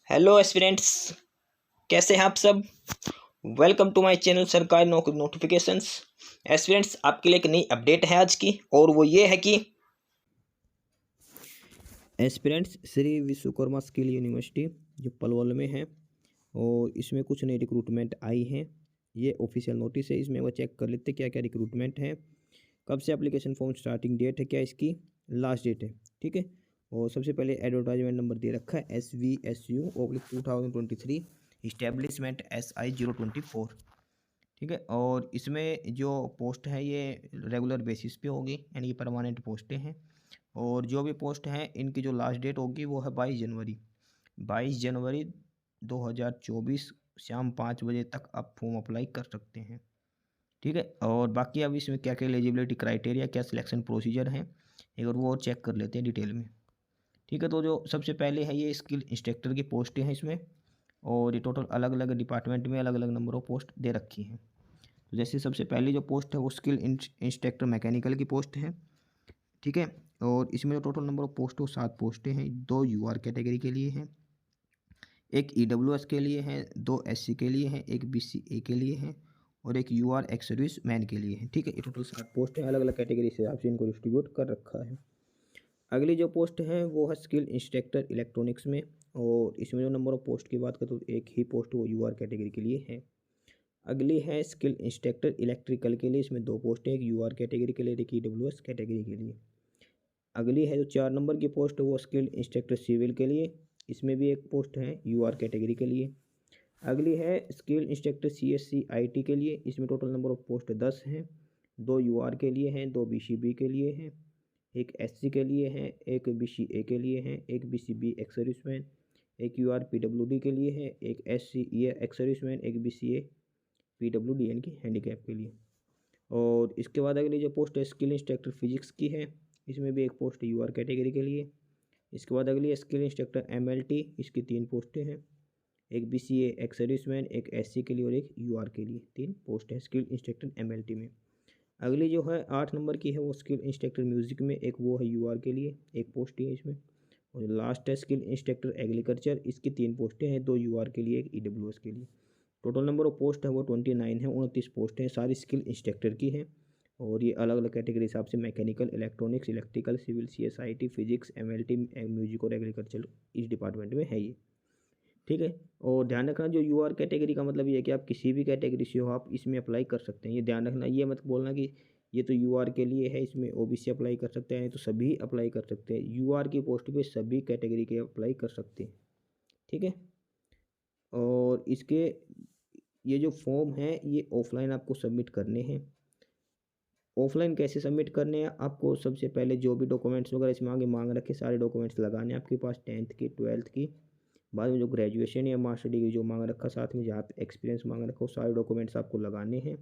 Hello aspirants, कैसे हैं आप सब। वेलकम टू माय चैनल सरकारी नौकरी नोटिफिकेशंस। एस्पिरेंट्स, आपके लिए एक नई अपडेट है आज की, और वो ये है कि aspirants Shri Vishwakarma skill university जो पलवल में है, और इसमें कुछ नई रिक्रूटमेंट आई हैं। ये ऑफिशियल नोटिस है, इसमें वो चेक कर लेते क्या क्या रिक्रूटमेंट है, कब से एप्लीकेशन फॉर्म स्टार्टिंग डेट है, क्या इसकी लास्ट डेट है। ठीक है। और सबसे पहले एडवर्टाइजमेंट नंबर दे रखा है SVSU/2023 इस्टेब्लिशमेंट SI024। ठीक है। और इसमें जो पोस्ट है ये रेगुलर बेसिस पे होगी, यानी कि परमानेंट पोस्टें हैं। और जो भी पोस्ट हैं इनकी जो लास्ट डेट होगी वो है 22 जनवरी 2024 शाम 5 बजे तक आप फॉर्म अप्लाई कर सकते हैं। ठीक है। और बाकी अब इसमें क्या क्या एलिजिबिलिटी क्राइटेरिया, क्या सिलेक्शन प्रोसीजर हैं, एक बार वो और चेक कर लेते हैं डिटेल में। ठीक है। तो जो सबसे पहले है ये स्किल इंस्ट्रक्टर की पोस्टें हैं इसमें, और ये टोटल अलग अलग डिपार्टमेंट में अलग अलग नंबर ऑफ पोस्ट दे रखी हैं। तो जैसे सबसे पहली जो पोस्ट है वो स्किल इंस्ट्रक्टर मैकेनिकल की पोस्ट है। ठीक है। और इसमें जो टोटल नंबर ऑफ पोस्ट हो 7 पोस्टें हैं। 2 UR कैटेगरी के लिए हैं, एक EWS के लिए है, 2 SC के लिए हैं, एक BCA के लिए है, और एक UR एक्स सर्विस मैन के लिए है। ठीक है। ये टोटल 7 पोस्ट हैं, अलग अलग कैटेगरी से आपसे इनको डिस्ट्रीब्यूट कर रखा है। अगली जो पोस्ट है वो है स्किल इंस्ट्रक्टर इलेक्ट्रॉनिक्स में, और इसमें जो नंबर ऑफ पोस्ट की बात करें तो एक ही पोस्ट वो UR कैटेगरी के लिए है। अगली है स्किल इंस्ट्रक्टर इलेक्ट्रिकल के लिए, इसमें 2 पोस्टें, एक UR कैटेगरी के लिए, एक EWS कैटेगरी के लिए। अगली है जो 4 नंबर की पोस्ट है वो स्किल इंस्ट्रक्टर सिविल के लिए, इसमें भी एक पोस्ट है UR कैटेगरी के लिए। अगली है स्किल इंस्ट्रक्टर CSC IT के लिए, इसमें टोटल नंबर ऑफ पोस्ट 10 हैं। 2 UR के लिए हैं, 2 BCB के लिए हैं, एक SC के लिए है, एक BCA के लिए है, एक BCB एक्स सर्विसमैन, एक UR PWD के लिए है, एक SC ये एक्स सर्विसमैन, एक BCA PWD यानी कि हैंडीकैप के लिए। और इसके बाद अगली जो पोस्ट है स्किल इंस्ट्रक्टर फिजिक्स की है, इसमें भी एक पोस्ट UR कैटेगरी के लिए। इसके बाद अगली है स्किल इंस्ट्रक्टर MLT, इसकी 3 पोस्टें हैं, एक BCA एक्स सर्विसमैन, एक SC के लिए और एक UR के लिए। 3 पोस्ट है स्किल इंस्ट्रक्टर MLT में। अगली जो है 8 नंबर की है वो स्किल इंस्ट्रक्टर म्यूजिक में, एक वो है UR के लिए, एक पोस्ट ही है इसमें। और लास्ट है स्किल इंस्ट्रक्टर एग्रीकल्चर, इसकी 3 पोस्टें हैं, 2 UR के लिए, एक EWS के लिए। टोटल नंबर ऑफ पोस्ट है वो 29 है, 29 पोस्टें हैं, सारी स्किल इंस्ट्रक्टर की हैं। और ये अलग अलग कैटेगरी हिसाब से mechanical, electronics, electrical, civil, CSIT, physics, MLT, music और एग्रीकल्चर, इस डिपार्टमेंट में है ये। ठीक है। और ध्यान रखना जो UR कैटेगरी का मतलब ये है कि आप किसी भी कैटेगरी से हो आप इसमें अप्लाई कर सकते हैं, ये ध्यान रखना। ये मत बोलना कि ये तो UR के लिए है, इसमें OBC अप्लाई कर सकते हैं, नहीं तो सभी अप्लाई कर सकते हैं। UR की पोस्ट पे सभी कैटेगरी के अप्लाई कर सकते हैं। ठीक है। और इसके ये जो फॉर्म है ये ऑफलाइन आपको सबमिट करने हैं। ऑफलाइन कैसे सबमिट करने हैं, आपको सबसे पहले जो भी डॉक्यूमेंट्स वगैरह इसमें आगे मांग रखे सारे डॉक्यूमेंट्स लगाने हैं आपके पास, 10th की, 12th की, बाद में जो ग्रेजुएशन या मास्टर डिग्री जो मांग रखा, साथ में जहाँ पे एक्सपीरियंस मांग रखा, वो सारे डॉक्यूमेंट्स आपको लगाने हैं।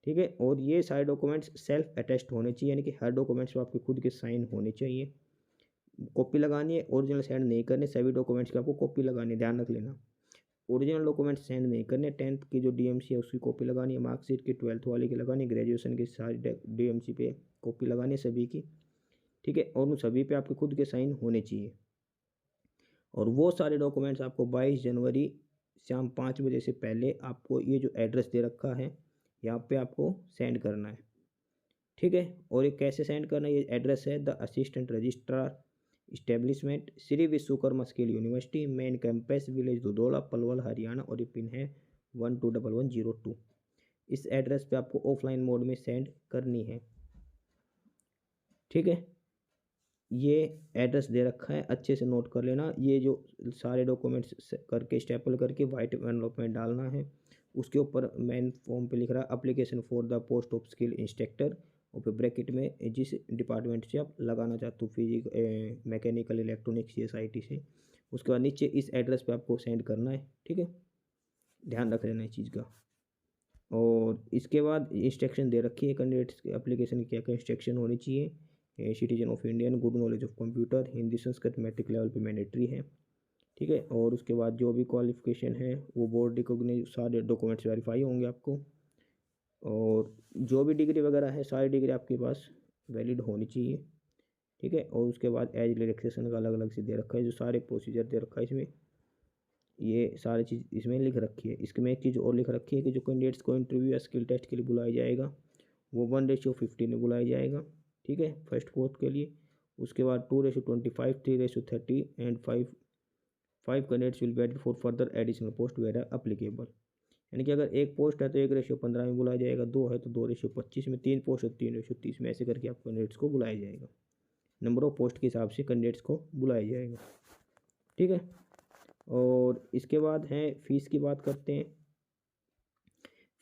ठीक है। और ये सारे डॉक्यूमेंट्स सेल्फ अटेस्ट होने चाहिए, यानी कि हर डॉक्यूमेंट्स पर आपके खुद के साइन होने चाहिए। कॉपी लगानी है, ओरिजिनल सेंड नहीं करने, सभी डॉक्यूमेंट्स की आपको कॉपी लगानी है, ध्यान रख लेना। ओरिजिनल डॉक्यूमेंट सेंड नहीं करने, 10th की जो DMC है उसकी कॉपी लगानी है, मार्कशीट की 12th वाले की लगानी है, ग्रेजुएशन की सारी DMC पे कॉपी लगानी है सभी की। ठीक है। और उन सभी पे आपके खुद के साइन होने चाहिए। और वो सारे डॉक्यूमेंट्स आपको 22 जनवरी शाम 5 बजे से पहले आपको ये जो एड्रेस दे रखा है यहाँ पे आपको सेंड करना है। ठीक है। और ये कैसे सेंड करना है, ये एड्रेस है the assistant registrar establishment Shri Vishwakarma skill university, main campus, village Dudhola, Palwal, Haryana, और ये पिन है 121102। इस एड्रेस पे आपको ऑफलाइन मोड में सेंड करनी है। ठीक है। ये एड्रेस दे रखा है, अच्छे से नोट कर लेना। ये जो सारे डॉक्यूमेंट्स करके स्टेपल करके वाइट एनवलप में डालना है। उसके ऊपर मेन फॉर्म पे लिख रहा है application for the post of skill instructor, और फिर ब्रैकेट में जिस डिपार्टमेंट से आप लगाना चाहते हो, मैकेनिकल, इलेक्ट्रॉनिक्स, CSIT से। उसके बाद नीचे इस एड्रेस पे आपको सेंड करना है। ठीक है। ध्यान रख लेना इस चीज़ का। और इसके बाद इंस्ट्रक्शन दे रखी है कैंडिडेट्स के एप्लीकेशन की क्या क्या इंस्ट्रक्शन होनी चाहिए। Citizen of Indian, good knowledge of computer, Hindi Sanskrit matric level पे मैंडेटरी है। ठीक है। और उसके बाद जो भी क्वालिफिकेशन है वो बोर्ड रिकॉग्नाइज, सारे डॉक्यूमेंट्स वेरीफाई होंगे आपको। और जो भी डिग्री वगैरह है सारी डिग्री आपके पास वैलिड होनी चाहिए। ठीक है। और उसके बाद एज रिलैक्सेशन का अलग अलग से दे रखा है, जो सारे प्रोसीजर दे रखा है इसमें। ये सारी चीज़ इसमें लिख रखी है। इसमें एक चीज़ और लिख रखी है कि जो कैंडिडेट्स को इंटरव्यू या स्किल टेस्ट के लिए बुलाया जाएगा वो 1:15 में बुलाया जाएगा, ठीक है, फर्स्ट पोस्ट के लिए। उसके बाद 2:25, 3:30 and 5 candidates will wait for further additional post where applicable. यानी कि अगर एक पोस्ट है तो 1:15 में बुलाया जाएगा, 2 है तो 2:25 में, 3 पोस्ट है तो 3:30 में, ऐसे करके आप कैंडिडेट्स को बुलाया जाएगा। नंबर ऑफ पोस्ट के हिसाब से कैंडिडेट्स को बुलाया जाएगा, ठीक है। और इसके बाद है फीस की बात करते हैं।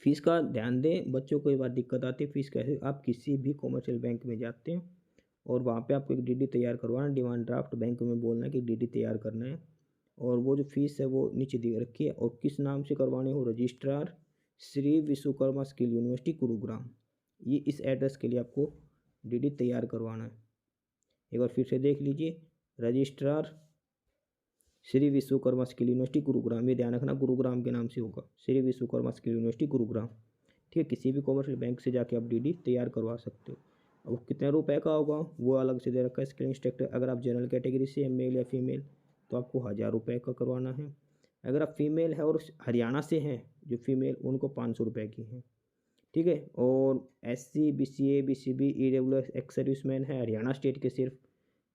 फीस का ध्यान दें, बच्चों को एक बार दिक्कत आती है फीस कैसे। आप किसी भी कॉमर्शियल बैंक में जाते हैं और वहाँ पे आपको एक डीडी तैयार करवाना, डिमांड ड्राफ्ट बैंक में बोलना है कि डीडी तैयार करना है, और वो जो फीस है वो नीचे दे रखी है। और किस नाम से करवाने हो, registrar Shri Vishwakarma skill university Gurugram, ये इस एड्रेस के लिए आपको डीडी तैयार करवाना है। एक बार फिर से देख लीजिए, registrar Shri Vishwakarma skill university Gurugram, ये ध्यान रखना गुरुग्राम के नाम से होगा, श्री विश्वकर्मा स्किल यूनिवर्सिटी गुरुग्राम, ठीक है। किसी भी कॉमर्शियल बैंक से जाके आप डीडी तैयार करवा सकते हो। अब कितने रुपए का होगा वो अलग से दे रखा है। स्किल इंस्ट्रक्टर अगर आप जनरल कैटेगरी से मेल या फीमेल तो आपको 1000 रुपये का करवाना है। अगर आप फीमेल है और हरियाणा से हैं जो फीमेल, उनको 500 रुपये की है, ठीक है। और SC BCA BCB EWS ex serviceman है हरियाणा स्टेट के सिर्फ,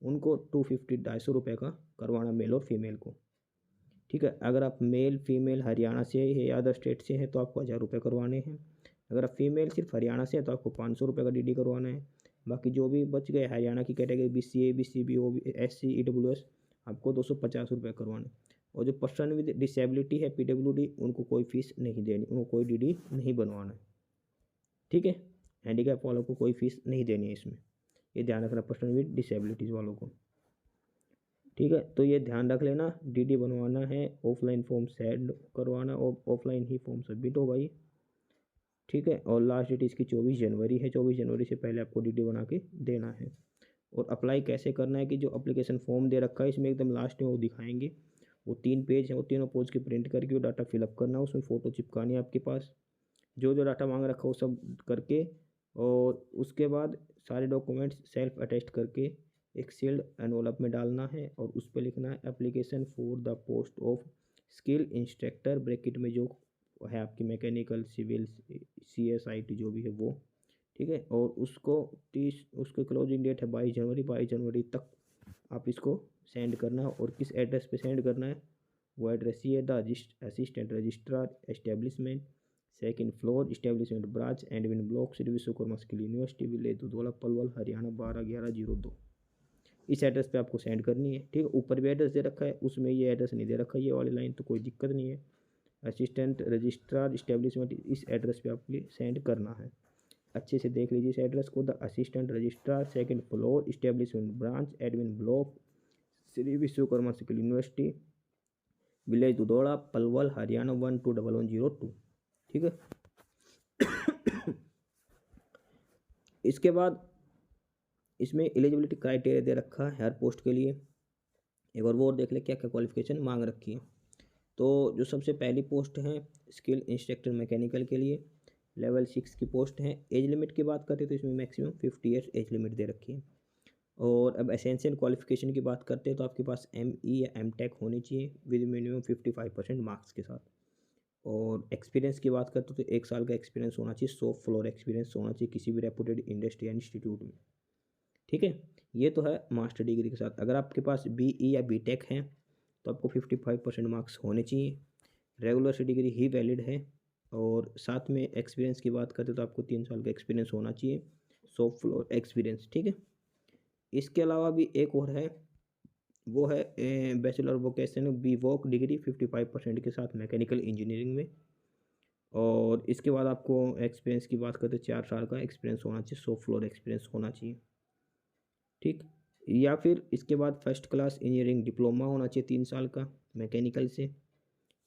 उनको 250 250 रुपये का करवाना मेल और फीमेल को, ठीक है। अगर आप मेल फीमेल हरियाणा से है या अदर स्टेट से हैं तो आपको 1000 रुपये करवाने हैं। अगर आप फीमेल सिर्फ हरियाणा से है तो आपको 500 रुपये का डीडी करवाना है। बाकी जो भी बच गए हरियाणा की category BCA BCB SC EWS आपको 250 रुपये करवाने। और जो पर्सन विद डिसेबिलिटी है PWD, उनको कोई फीस नहीं देनी, उनको कोई डीडी नहीं बनवाना है, ठीक है। हैंडीकैप वालों को कोई फीस नहीं देनी है इसमें, ये ध्यान रखना पर्सन विद डिसेबिलिटीज़ वालों को, ठीक है। तो ये ध्यान रख लेना, डीडी बनवाना है, ऑफलाइन फॉर्म सेंड करवाना और ऑफलाइन ही फॉर्म सबमिट होगा ये, ठीक है। और लास्ट डेट इसकी 24 जनवरी है, 24 जनवरी से पहले आपको डीडी बना के देना है। और अप्लाई कैसे करना है कि जो अप्लीकेशन फॉर्म दे रखा है इसमें एकदम लास्ट में वो दिखाएंगे, वो 3 पेज है, वो तीनों पेज की प्रिंट करके वो डाटा फिलअप करना है, उसमें फ़ोटो चिपकानी है आपके पास, जो जो डाटा मांग रखा हो सब करके, और उसके बाद सारे डॉक्यूमेंट्स सेल्फ अटेस्ट करके एक सील्ड एनवलप में डालना है और उस पर लिखना है application for the post of skill instructor, bracket में जो है आपकी मैकेनिकल सिविल CS IT जो भी है वो, ठीक है। और उसको 30, उसकी क्लोजिंग डेट है 22 जनवरी, 22 जनवरी तक आप इसको सेंड करना है। और किस एड्रेस पे सेंड करना है, वो एड्रेस ये है, the assistant registrar establishment, second floor establishment branch admin block Shri Vishwakarma skill university village Dudhola Palwal Haryana 12/11/02, इस एड्रेस पे आपको सेंड करनी है, ठीक है। ऊपर भी एड्रेस दे रखा है, उसमें ये एड्रेस नहीं दे रखा है ये वाली लाइन, तो कोई दिक्कत नहीं है। असिस्टेंट रजिस्ट्रार इस्टेब्लिशमेंट, इस एड्रेस पे आपको सेंड करना है। अच्छे से देख लीजिए इस एड्रेस को, the assistant registrar second floor establishment branch admin block Shri Vishwakarma skill university village Dudhola Palwal Haryana 121102, ठीक है। इसके बाद इसमें एलिजिबिलिटी क्राइटेरिया दे रखा है हर पोस्ट के लिए। एक बार वो और देख ले क्या क्या क्वालिफिकेशन मांग रखी है। तो जो सबसे पहली पोस्ट है स्किल इंस्ट्रक्टर मैकेनिकल के लिए, लेवल 6 की पोस्ट है। एज लिमिट की बात करते हैं तो इसमें मैक्सिमम 50 ईयर्स एज लिमिट दे रखी है। और अब एसेंशियल क्वालिफिकेशन की बात करते हैं तो आपके पास ME या MTech होनी चाहिए विद मिनिमम 55% मार्क्स के साथ। और एक्सपीरियंस की बात करते हैं तो 1 साल का एक्सपीरियंस होना चाहिए, शॉप फ्लोर एक्सपीरियंस होना चाहिए किसी भी रेपुटेड इंडस्ट्री या इंस्टीट्यूट में, ठीक है। ये तो है मास्टर डिग्री के साथ। अगर आपके पास BE या BTech है तो आपको 55% मार्क्स होने चाहिए, रेगुलर से डिग्री ही वैलिड है। और साथ में एक्सपीरियंस की बात करते तो आपको 3 साल का एक्सपीरियंस होना चाहिए, शॉप फ्लोर एक्सपीरियंस, ठीक है। इसके अलावा भी एक और है, वो है बैचलर वोकेशन BVOC डिग्री 55% के साथ मैकेनिकल इंजीनियरिंग में। और इसके बाद आपको एक्सपीरियंस की बात करते 4 साल का एक्सपीरियंस होना चाहिए, शॉप फ्लोर एक्सपीरियंस होना चाहिए, ठीक। या फिर इसके बाद फर्स्ट क्लास इंजीनियरिंग डिप्लोमा होना चाहिए 3 साल का मैकेनिकल से,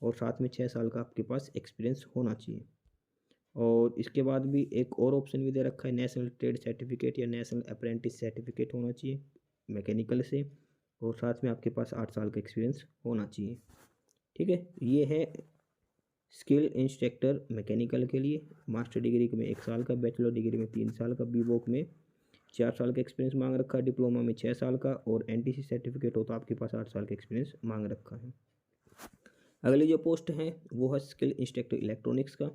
और साथ में 6 साल का आपके पास एक्सपीरियंस होना चाहिए। और इसके बाद भी एक और ऑप्शन भी दे रखा है, नेशनल ट्रेड सर्टिफिकेट या नेशनल अप्रेंटिस सर्टिफिकेट होना चाहिए मैकेनिकल से, और साथ में आपके पास 8 साल का एक्सपीरियंस होना चाहिए, ठीक है। ये है स्किल इंस्ट्रक्टर मैकेनिकल के लिए। मास्टर डिग्री में 1 साल का, बैचलर डिग्री में 3 साल का, BVOC में 4 साल का एक्सपीरियंस मांग रखा है, डिप्लोमा में 6 साल का, और NTC सर्टिफिकेट हो तो आपके पास 8 साल का एक्सपीरियंस मांग रखा है। अगली जो पोस्ट है वो है स्किल इंस्ट्रक्टर इलेक्ट्रॉनिक्स का,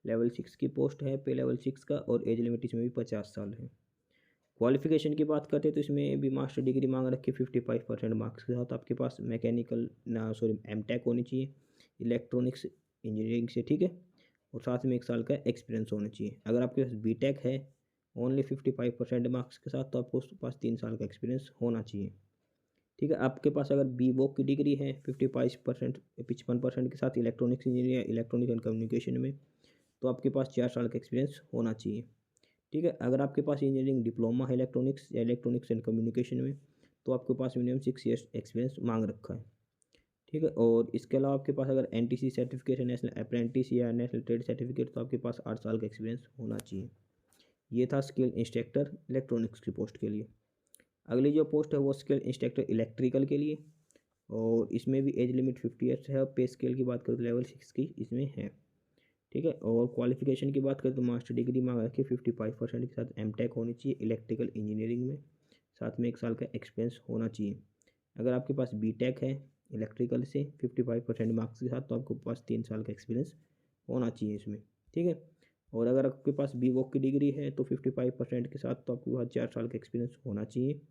लेवल 6 की पोस्ट है, पे लेवल 6 का, और एज लिमिट इसमें भी 50 साल है। क्वालिफिकेशन की बात करते हैं तो इसमें भी मास्टर डिग्री मांग रखी है 55% मार्क्स के साथ। आपके पास मैकेनिकल ना सॉरी एमटेक होनी चाहिए इलेक्ट्रॉनिक्स इंजीनियरिंग से, ठीक है, और साथ में 1 साल का एक्सपीरियंस होना चाहिए। अगर आपके पास बीटेक है ओनली 55% मार्क्स के साथ, तो आपको उसके पास 3 साल का एक्सपीरियंस होना चाहिए, ठीक है। आपके पास अगर बी वोक की डिग्री है 55% के साथ electronics engineer electronic and communication में, तो आपके पास 4 साल का एक्सपीरियंस होना चाहिए, ठीक है। अगर आपके पास इंजीनियरिंग डिप्लोमा है इलेक्ट्रॉनिक्स या इलेक्ट्रॉनिक्स एंड कम्युनिकेशन में, तो आपके पास मिनिमम 6 ईयर्स एक्सपीरियंस मांग रखा है, ठीक है। और इसके अलावा आपके पास अगर एनटीसी सर्टिफिकेट है, नेशनल अप्रेंटिस या नेशनल ट्रेड सर्टिफिकेट, तो आपके पास 8 साल का एक्सपीरियंस होना चाहिए। ये था स्किल इंस्ट्रक्टर इलेक्ट्रॉनिक्स की पोस्ट के लिए। अगली जो पोस्ट है वो स्किल इंस्ट्रक्टर इलेक्ट्रिकल के लिए, और इसमें भी एज लिमिट 50 ईयर्स है, और पे स्केल की बात करें तो लेवल 6 की इसमें है, ठीक है। और क्वालिफिकेशन की बात करें तो मास्टर डिग्री मांग रखी है 55% के साथ एमटेक होनी चाहिए इलेक्ट्रिकल इंजीनियरिंग में, साथ में 1 साल का एक्सपीरियंस होना चाहिए। अगर आपके पास बीटेक है इलेक्ट्रिकल से 55% मार्क्स के साथ, तो आपके पास 3 साल का एक्सपीरियंस होना चाहिए इसमें, ठीक है। और अगर आपके पास बी वोक की डिग्री है तो 55% के साथ, तो आपके पास 4 साल का एक्सपीरियंस होना चाहिए।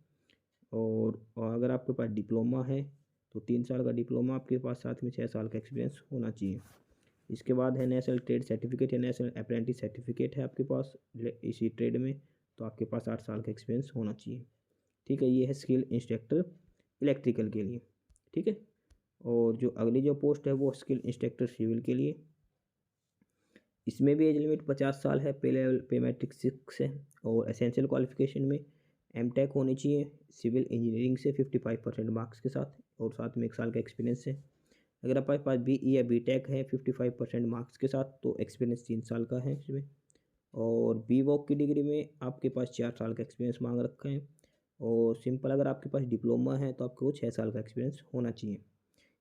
और अगर आपके पास डिप्लोमा है तो 3 साल का डिप्लोमा आपके पास, साथ में 6 साल का एक्सपीरियंस होना चाहिए। इसके बाद है नेशनल ट्रेड सर्टिफिकेट या नेशनल अप्रेंटिस सर्टिफिकेट है आपके पास इसी ट्रेड में, तो आपके पास 8 साल का एक्सपीरियंस होना चाहिए, ठीक है। ये है स्किल इंस्ट्रक्टर इलेक्ट्रिकल के लिए, ठीक है। और जो अगली जो पोस्ट है वो स्किल इंस्ट्रक्टर सिविल के लिए, इसमें भी एज लिमिट 50 साल है, पे लेवल पे मैट्रिक 6 है, और एसेंशियल क्वालिफिकेशन में एमटेक होनी चाहिए सिविल इंजीनियरिंग से 55% मार्क्स के साथ, और साथ में 1 साल का एक्सपीरियंस है। अगर आपके पास बीई या बीटेक है 55% मार्क्स के साथ, तो एक्सपीरियंस 3 साल का है इसमें। और बी वॉक की डिग्री में आपके पास 4 साल का एक्सपीरियंस मांग रखा है। और सिंपल अगर आपके पास डिप्लोमा है तो आपको 6 साल का एक्सपीरियंस होना चाहिए।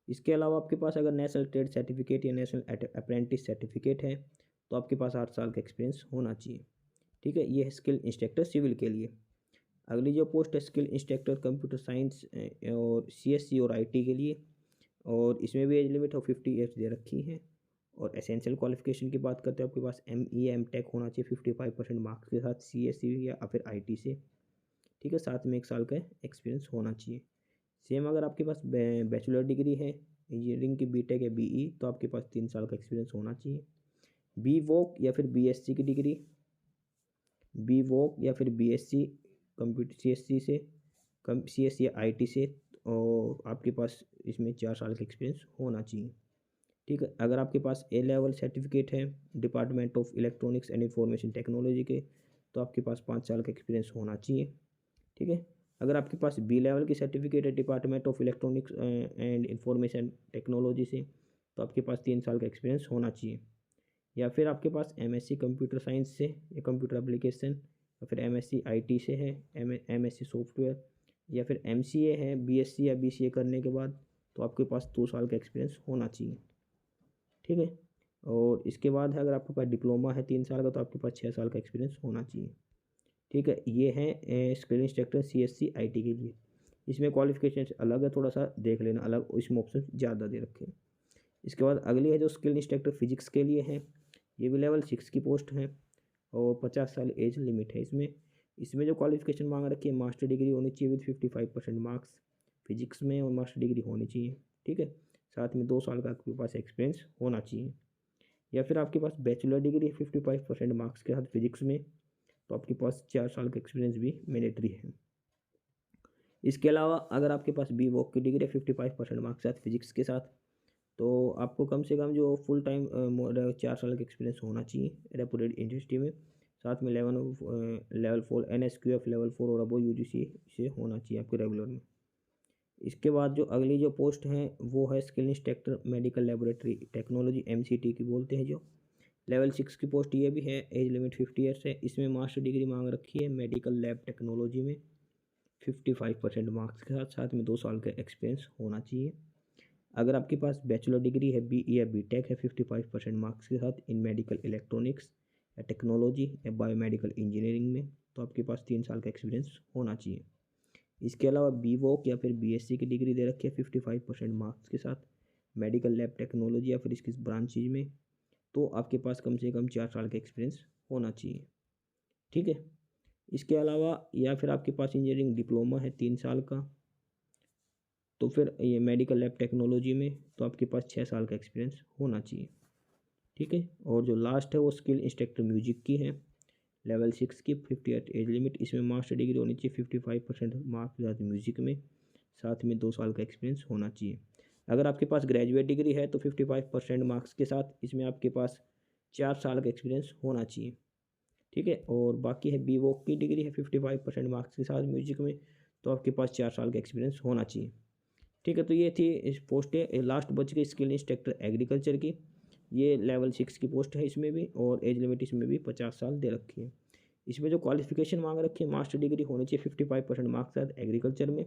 इसके अलावा आपके पास अगर नेशनल ट्रेड सर्टिफिकेट या नेशनल अप्रेंटिस सर्टिफिकेट है, तो आपके पास 8 साल का एक्सपीरियंस होना चाहिए, ठीक है। ये है स्किल इंस्ट्रक्टर सिविल के लिए। अगली जो पोस्ट है स्किल इंस्ट्रक्टर कंप्यूटर साइंस और सीएससी और आईटी के लिए, और इसमें भी एज लिमिट और 50 ईयर्स दे रखी है। और एसेंशियल क्वालिफिकेशन की बात करते हैं, आपके पास एम टेक होना चाहिए 55% मार्क्स के साथ सीएससी या फिर आईटी से, ठीक है, साथ में 1 साल का एक्सपीरियंस होना चाहिए। सेम अगर आपके पास बैचलर डिग्री है इंजीनियरिंग की बीटेक या बीई, तो आपके पास 3 साल का एक्सपीरियंस होना चाहिए। बी वोक या फिर बीएससी की डिग्री, बी वोक या फिर बीएससी कंप्यूटर सीएससी से कम सीएससी या आईटी से, और आपके पास इसमें 4 साल का एक्सपीरियंस होना चाहिए, ठीक है। अगर आपके पास ए लेवल सर्टिफिकेट है department of electronics and information technology के, तो आपके पास 5 साल का एक्सपीरियंस होना चाहिए, ठीक है। अगर आपके पास बी लेवल की सर्टिफिकेट है department of electronics and information technology से, तो आपके पास 3 साल का एक्सपीरियंस होना चाहिए। या फिर आपके पास एमएससी कंप्यूटर साइंस से या कंप्यूटर एप्लीकेशन, या फिर एमएससी आईटी से है, एमएससी सॉफ्टवेयर, या फिर एमसीए है बीएससी या बीसीए करने के बाद, तो आपके पास 2 साल का एक्सपीरियंस होना चाहिए, ठीक है। और इसके बाद है अगर आपके पास डिप्लोमा है 3 साल का, तो आपके पास 6 साल का एक्सपीरियंस होना चाहिए, ठीक है। ये है स्किल इंस्ट्रक्टर सीएससी आईटी के लिए। इसमें क्वालिफिकेशन अलग है, थोड़ा सा देख लेना अलग, इसमें ऑप्शन ज़्यादा दे रखे हैं। इसके बाद अगली है जो स्किल इंस्ट्रक्टर फिजिक्स के लिए है, ये भी लेवल 6 की पोस्ट है, और 50 साल एज लिमिट है इसमें। इसमें जो क्वालिफिकेशन मांग रखी है मास्टर डिग्री होनी चाहिए विद 55% मार्क्स फिजिक्स में, और मास्टर डिग्री होनी चाहिए, ठीक है। साथ में 2 साल का आपके पास एक्सपीरियंस होना चाहिए। या फिर आपके पास बैचलर डिग्री है 55% मार्क्स के साथ फिजिक्स में, तो आपके पास 4 साल का एक्सपीरियंस भी मैंडेटरी है। इसके अलावा अगर आपके पास बी वॉक की डिग्री है 55% मार्क्स के साथ फिजिक्स के साथ, तो आपको कम से कम जो फुल टाइम 4 साल का एक्सपीरियंस होना चाहिए रेपुटेड इंडस्ट्री में, साथ में लेवल 4 एनएसक्यूएफ लेवल 4 और अबो यूजीसी से होना चाहिए आपके रेगुलर में। इसके बाद जो अगली जो पोस्ट है वो है skill instructor medical laboratory technology MCT की बोलते हैं, जो लेवल 6 की पोस्ट ये भी है, एज लिमिट 50 ईयर्स है। इसमें मास्टर डिग्री मांग रखी है मेडिकल लैब टेक्नोलॉजी में 55% मार्क्स के साथ, साथ में 2 साल का एक्सपीरियंस होना चाहिए। अगर आपके पास बैचलर डिग्री है बी या बीटेक है 55% मार्क्स के साथ इन मेडिकल इलेक्ट्रॉनिक्स या टेक्नोलॉजी या बायोमेडिकल इंजीनियरिंग में, तो आपके पास 3 साल का एक्सपीरियंस होना चाहिए। इसके अलावा बी वोक या फिर बीएससी की डिग्री दे रखी है 55% मार्क्स के साथ मेडिकल लैब टेक्नोलॉजी या फिर इसकी ब्रांचेज में, तो आपके पास कम से कम 4 साल का एक्सपीरियंस होना चाहिए। ठीक है, इसके अलावा या फिर आपके पास इंजीनियरिंग डिप्लोमा है 3 साल का, तो फिर ये मेडिकल लैब टेक्नोलॉजी में तो आपके पास 6 साल का एक्सपीरियंस होना चाहिए। ठीक है, और जो लास्ट है वो स्किल इंस्ट्रक्टर म्यूजिक की है, लेवल 6 की 58 एज लिमिट। इसमें मास्टर डिग्री होनी चाहिए, 55% मार्क्स के साथ म्यूजिक में, साथ में 2 साल का एक्सपीरियंस होना चाहिए। अगर आपके पास ग्रेजुएट डिग्री है तो 55% मार्क्स के साथ इसमें आपके पास 4 साल का एक्सपीरियंस होना चाहिए। ठीक है, और बाकी है बी वोक की डिग्री है 55% मार्क्स के साथ म्यूजिक में, तो आपके पास 4 साल का एक्सपीरियंस होना चाहिए। ठीक है, तो ये थी इस पोस्ट है। लास्ट बच गई स्किल इंस्ट्रक्टर एग्रीकल्चर की, ये लेवल 6 की पोस्ट है इसमें भी, और एज लिमिट इसमें भी 50 साल दे रखी है। इसमें जो क्वालिफिकेशन मांग रखी है, मास्टर डिग्री होनी चाहिए 55% मार्क्स के साथ एग्रीकल्चर में,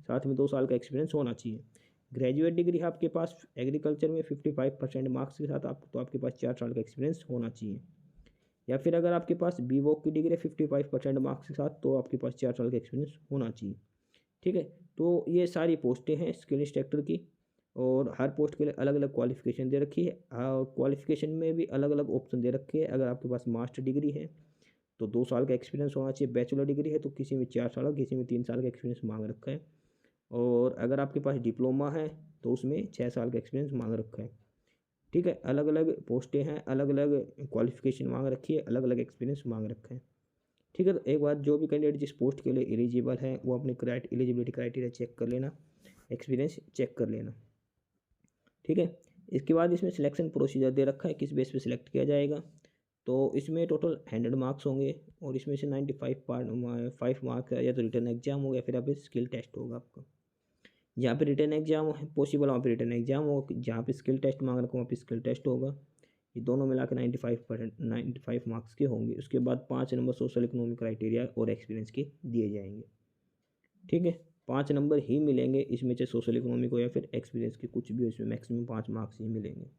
साथ में 2 साल का एक्सपीरियंस होना चाहिए। ग्रेजुएट डिग्री है आपके पास एग्रीकल्चर में 55% मार्क्स के साथ, आप तो आपके पास 4 साल का एक्सपीरियंस होना चाहिए। या फिर अगर आपके पास बी वोक की डिग्री 55% मार्क्स के साथ, तो आपके पास 4 साल का एक्सपीरियंस होना चाहिए। ठीक है, तो ये सारी पोस्टें हैं स्किल इंस्ट्रक्टर की, और हर पोस्ट के लिए अलग अलग क्वालिफिकेशन दे रखी है, और क्वालिफिकेशन में भी अलग अलग ऑप्शन दे रखे हैं। अगर आपके पास मास्टर डिग्री है तो 2 साल का एक्सपीरियंस होना चाहिए, बैचलर डिग्री है तो किसी में 4 साल, किसी में 3 साल का एक्सपीरियंस मांग रखा है, और अगर आपके पास डिप्लोमा है तो उसमें 6 साल का एक्सपीरियंस मांग रखा है। ठीक है, अलग अलग पोस्टें हैं, अलग अलग क्वालिफिकेशन मांग रखी है, अलग अलग एक्सपीरियंस मांग रखा है। ठीक है, तो एक बार जो भी कैंडिडेट जिस पोस्ट के लिए एलिजिबल है वो अपने एलिजिबिलिटी क्राइटेरिया चेक कर लेना, एक्सपीरियंस चेक कर लेना। ठीक है, इसके बाद इसमें सिलेक्शन प्रोसीजर दे रखा है, किस बेस पे सिलेक्ट किया जाएगा। तो इसमें टोटल 100 मार्क्स होंगे, और इसमें से 95 मार्क्स या तो रिटर्न एग्जाम हो गया, फिर आप स्किल टेस्ट होगा आपका। जहाँ पे रिटर्न एग्जाम पॉसिबल वहाँ पे रिटर्न एग्जाम हो, जहाँ पे स्किल टेस्ट मांग रखा वहाँ पे स्किल टेस्ट होगा। ये दोनों मिला के 95 मार्क्स के होंगे। उसके बाद 5 नंबर सोशल इकोनॉमिक क्राइटेरिया और एक्सपीरियंस के दिए जाएंगे। ठीक है, 5 नंबर ही मिलेंगे इसमें, चाहे सोशल इकोनॉमिक हो या फिर एक्सपीरियंस के, कुछ भी हो, इसमें मैक्सिमम 5 मार्क्स ही मिलेंगे।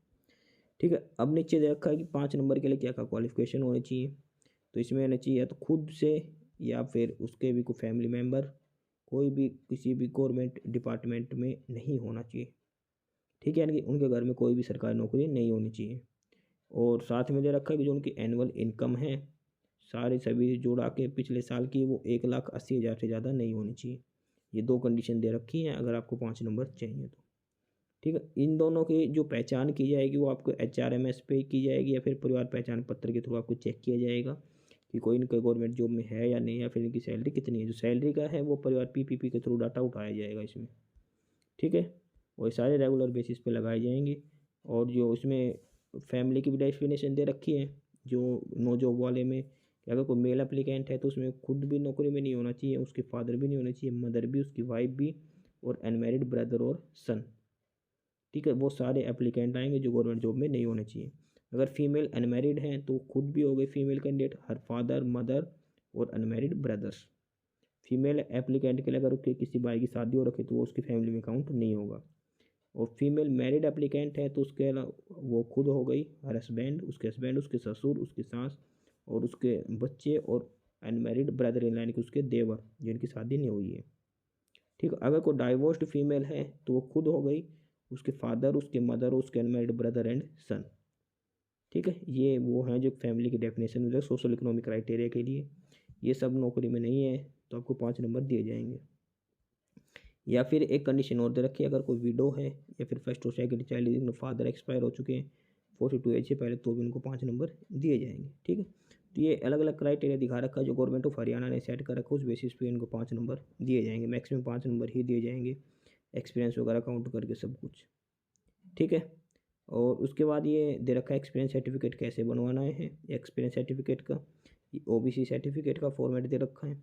ठीक है, अब नीचे दे रखा है कि 5 नंबर के लिए क्या क्या क्वालिफिकेशन होनी चाहिए। तो इसमें होना चाहिए या तो खुद से या फिर उसके भी कोई फैमिली मेम्बर, कोई भी किसी भी गवर्नमेंट डिपार्टमेंट में नहीं होना चाहिए। ठीक है, यानी कि उनके घर में कोई भी सरकारी नौकरी नहीं होनी चाहिए। और साथ में दे रखा है कि जो उनकी एनुअल इनकम है सारे सभी जोड़ा के पिछले साल की, वो 1,80,000 से ज़्यादा नहीं होनी चाहिए। ये 2 कंडीशन दे रखी हैं अगर आपको 5 नंबर चाहिए तो। ठीक है, इन दोनों की जो पहचान की जाएगी वो आपको HRMS पे की जाएगी, या फिर परिवार पहचान पत्र के थ्रू आपको चेक किया जाएगा कि कोई इनका गवर्नमेंट जॉब में है या नहीं, या फिर इनकी सैलरी कितनी है। जो सैलरी का है वो परिवार PPP के थ्रू डाटा उठाया जाएगा इसमें। ठीक है, और सारे रेगुलर बेसिस पे लगाए जाएंगे। और जो इसमें फैमिली की भी डेफिनेशन दे रखी है जो नो जॉब वाले में, कि अगर कोई मेल एप्लीकेंट है तो उसमें खुद भी नौकरी में नहीं होना चाहिए, उसके फादर भी नहीं होने चाहिए, मदर भी, उसकी वाइफ भी, और अनमेरिड ब्रदर और सन। ठीक है, वो सारे एप्लीकेंट आएंगे जो गवर्नमेंट जॉब में नहीं होने चाहिए। अगर फीमेल अनमेरिड हैं तो खुद भी हो गए female candidate, her father, mother और अनमेरिड ब्रदर्स। फीमेल एप्लीकेंट के लिए अगर उसके किसी भाई की शादी हो रखी तो वो उसकी फैमिली में काउंट नहीं होगा। और फीमेल मैरिड एप्लीकेंट है तो उसके अलावा वो खुद हो गई, हर हस्बैंड, उसके ससुर, उसकी सास और उसके बच्चे, और अनमेरिड ब्रदर इन यानी कि उसके देवर जिनकी शादी नहीं हुई है। ठीक है, अगर कोई डाइवोर्स्ड फीमेल है तो वो खुद हो गई, उसके फादर, उसके मदर, उसके अनमेरिड ब्रदर एंड सन। ठीक है, ये वो हैं जो फैमिली की डेफिनेशन मिले सोशल इकोनॉमिक क्राइटेरिया के लिए। ये सब नौकरी में नहीं है तो आपको 5 नंबर दिए जाएंगे। या फिर एक कंडीशन और दे रखी है, अगर कोई विडो है या फिर फर्स्ट और सेकंड चाइल्ड जिनके फादर एक्सपायर हो चुके हैं 42 एज से पहले, तो भी उनको 5 नंबर दिए जाएंगे। ठीक है, तो ये अलग अलग क्राइटेरिया दिखा रखा है जो गवर्नमेंट ऑफ हरियाणा ने सेट कर रखा है, उस बेसिस पे इनको 5 नंबर दिए जाएंगे, मैक्सिमम 5 नंबर ही दिए जाएंगे, एक्सपीरियंस वगैरह काउंट करके सब कुछ। ठीक है, और उसके बाद ये दे रखा है एक्सपीरियंस सर्टिफिकेट कैसे बनवाना है। एक्सपीरियंस सर्टिफिकेट का OBC सर्टिफिकेट का फॉर्मेट दे रखा है।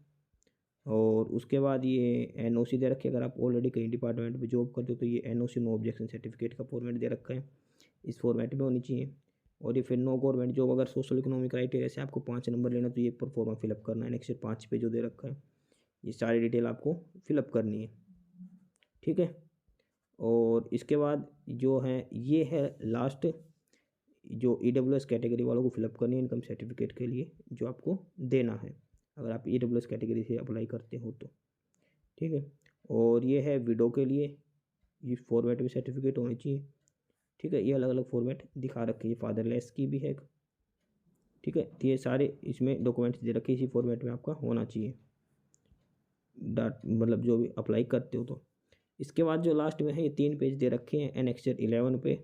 और उसके बाद ये NOC दे रखी है, अगर आप ऑलरेडी कहीं डिपार्टमेंट में जॉब करते हो तो ये NOC नो ऑब्जेक्शन सर्टिफिकेट का फॉर्मेट दे रखा है, इस फॉर्मेट में होनी चाहिए। और ये फिर नो गवर्नमेंट जॉब, अगर सोशल इकोनॉमिक क्राइटेरिया से आपको 5 नंबर लेना तो ये पर फॉर्म फिलअप करना है, नेक्स्ट 5 पे जो दे रखा है ये सारी डिटेल आपको फिलअप करनी है। ठीक है, और इसके बाद जो है ये है लास्ट, जो EWS कैटेगरी वालों को फिलअप करनी है इनकम सर्टिफिकेट के लिए, जो आपको देना है अगर आप EWS कैटेगरी से अप्लाई करते हो तो। ठीक है, और ये है विडो के लिए, ये फॉर्मेट में सर्टिफिकेट होनी चाहिए। ठीक है, ये अलग अलग फॉर्मेट दिखा रखे हैं, फादरलेस की भी है, ठीक है। तो ये सारे इसमें डॉक्यूमेंट्स दे रखे, इसी फॉर्मेट में आपका होना चाहिए मतलब जो भी अप्लाई करते हो तो। इसके बाद जो लास्ट में है, ये 3 पेज दे रखे हैं एनेक्चर 11 पे,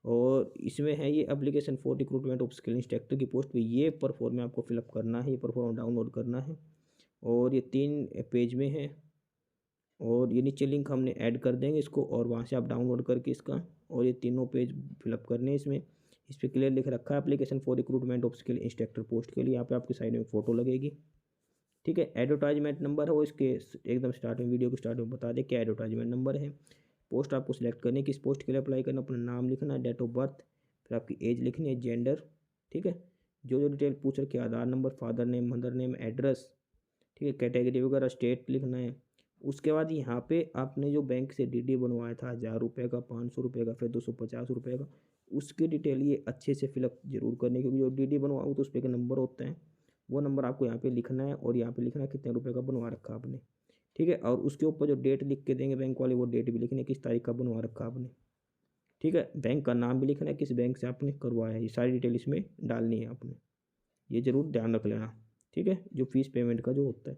और इसमें है ये application for recruitment of skill instructor की पोस्ट पे, ये परफॉर्म में आपको फिलअप करना है, ये परफॉर्म डाउनलोड करना है, और ये 3 पेज में है, और ये नीचे लिंक हमने ऐड कर देंगे इसको, और वहाँ से आप डाउनलोड करके इसका, और ये तीनों पेज फिलअप करने हैं इसमें। इस पर क्लियर लिख रखा है application for recruitment of skill instructor post के लिए, यहाँ पे आपकी साइड में फोटो लगेगी, ठीक है। एडवर्टाइजमेंट नंबर है वो इसके एकदम स्टार्ट में, वीडियो के स्टार्ट में बता दें क्या एडवर्टाइजमेंट नंबर है। पोस्ट आपको सिलेक्ट करनी है, किस पोस्ट के लिए अप्लाई करना, अपना नाम लिखना है, डेट ऑफ बर्थ, फिर आपकी एज लिखनी है, जेंडर, ठीक है, जो डिटेल पूछ रखे, Aadhaar number, father name, mother name, address, ठीक है, कैटेगरी वगैरह, स्टेट लिखना है। उसके बाद यहाँ पे आपने जो बैंक से डीडी बनवाया था 1000 रुपये का, 500 रुपये का, फिर 250 रुपये का, उसकी डिटेल ये अच्छे से फिलअप जरूर करनी, क्योंकि जो डीडी बनवाओ तो उस पर एक नंबर होता है, वो नंबर आपको यहाँ पे लिखना है, और यहाँ पे लिखना है कितने रुपए का बनवा रखा आपने, ठीक है। और उसके ऊपर जो डेट लिख के देंगे बैंक वाले, वो डेट भी लिखनी है किस तारीख का बनवा रखा आपने, ठीक है। बैंक का नाम भी लिखना है, किस बैंक से आपने करवाया है, ये सारी डिटेल इसमें डालनी है आपने, ये जरूर ध्यान रख लेना, ठीक है, जो फीस पेमेंट का जो होता है।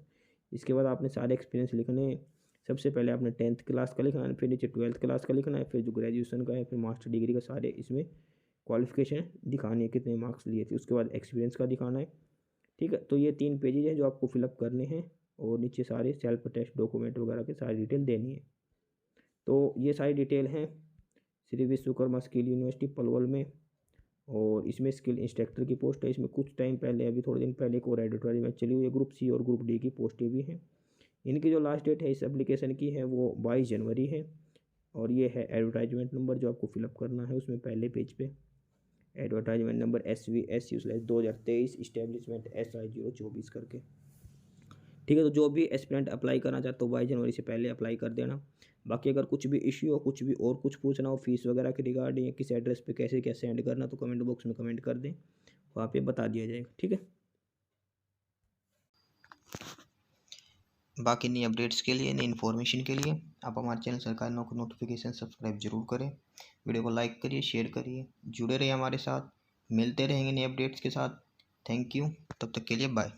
इसके बाद आपने सारे एक्सपीरियंस लिखने हैं, सबसे पहले आपने 10th क्लास का लिखना है, फिर नीचे 12th क्लास का लिखना है, फिर जो ग्रेजुएशन का है, फिर मास्टर डिग्री का, सारे इसमें क्वालिफिकेशन दिखानी है, कितने मार्क्स लिए थे, उसके बाद एक्सपीरियंस का दिखाना है, ठीक है। तो ये 3 पेजेज हैं जो आपको फिलअप करने हैं, और नीचे सारे सेल्फ टेस्ट डॉक्यूमेंट वगैरह के सारी डिटेल देनी है। तो ये सारी डिटेल हैं श्री विश्वकर्मा स्किल यूनिवर्सिटी पलवल में, और इसमें स्किल इंस्ट्रक्टर की पोस्ट है। इसमें कुछ टाइम पहले, अभी थोड़े दिन पहले एक और एडवर्टाइजमेंट चली हुई है, ग्रुप सी और ग्रुप डी की पोस्टें भी हैं। इनकी जो लास्ट डेट है इस एप्लीकेशन की है वो 22 जनवरी है, और ये है एडवर्टाइजमेंट नंबर जो आपको फिलअप करना है उसमें पहले पेज पे, advertisement number SVSU/2023 establishment SI024 करके, ठीक है। तो जो भी एस्पिरेंट अप्लाई करना चाहते हो 22 जनवरी से पहले अप्लाई कर देना। बाकी अगर कुछ भी इश्यू हो, कुछ भी और कुछ पूछना हो फीस वगैरह के रिगार्डिंग, किस एड्रेस पे कैसे क्या सेंड करना, तो कमेंट बॉक्स में कमेंट कर दें, वहाँ पे बता दिया जाएगा, ठीक है। बाकी नई अपडेट्स के लिए, नई इन्फॉर्मेशन के लिए आप हमारे चैनल सरकारी नौकरी नोटिफिकेशन सब्सक्राइब जरूर करें, वीडियो को लाइक करिए, शेयर करिए, जुड़े रहिए हमारे साथ, मिलते रहेंगे नए अपडेट्स के साथ। थैंक यू, तब तक के लिए बाय।